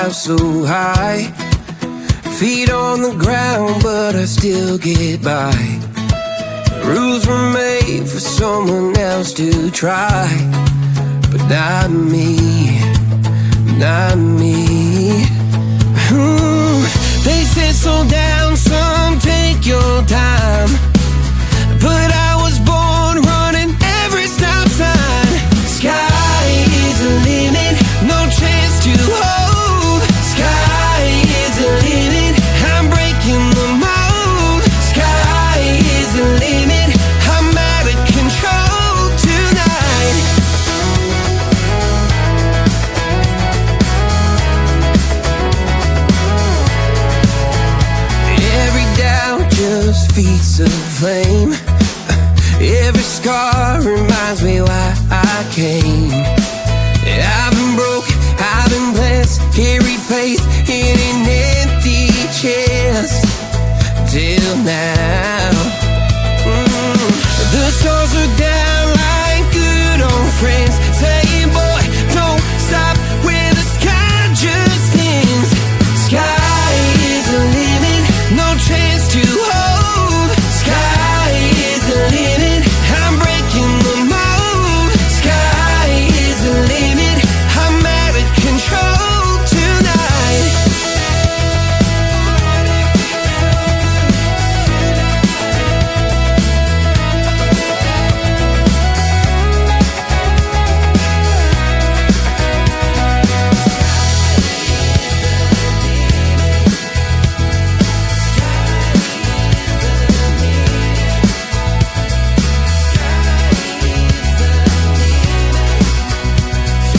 clouds so high, feet on the ground, but I still get by. Rules were made for someone else to try, but not me, not me. They said slow down, son, take your time, but I was born running every stop sign. Sky is the limit, no chance to hold. Sky is the limit, I'm breaking the mold. Sky is the limit, I'm out of control tonight. Every doubt just feeds a flame. Every scar reminds me why I came. I've been broke, I've been blessed, carried faith in an empty chest till now. The stars are down like good old friends, saying, boy, don't stop where the sky just ends. Sky is the limit, no chance to hold. Sky is the limit, I'm breaking the mold. Sky is the limit, I'm out of control tonight.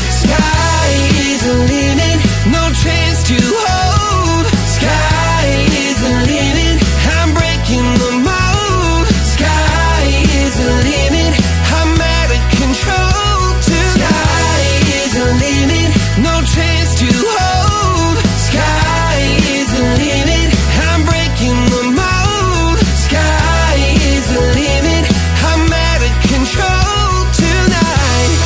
Sky is the limit, no chance to hold. Sky is the limit, I'm breaking the mold. Sky is the limit, I'm out of control tonight. Sky is the limit, no chance to hold. Sky is the limit, I'm breaking the mold. Sky is the limit, I'm out of control tonight.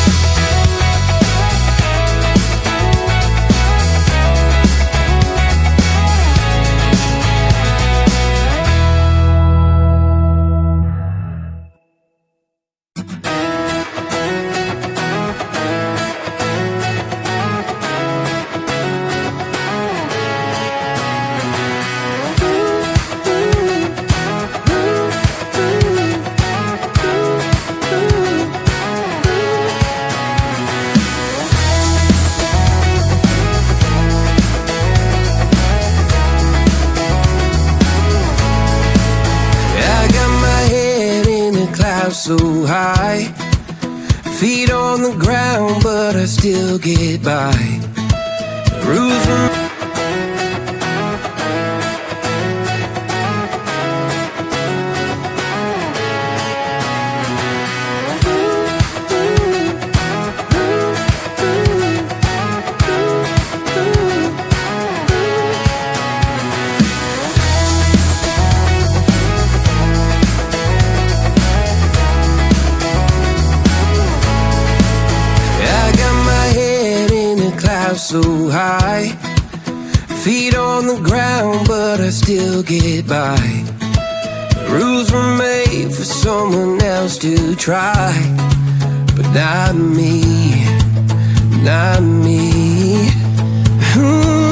I got my head in the clouds so high, feet on the ground, but I still get by. Rules were so high, feet on the ground, but I still get by. Rules were made for someone else to try, but not me, not me.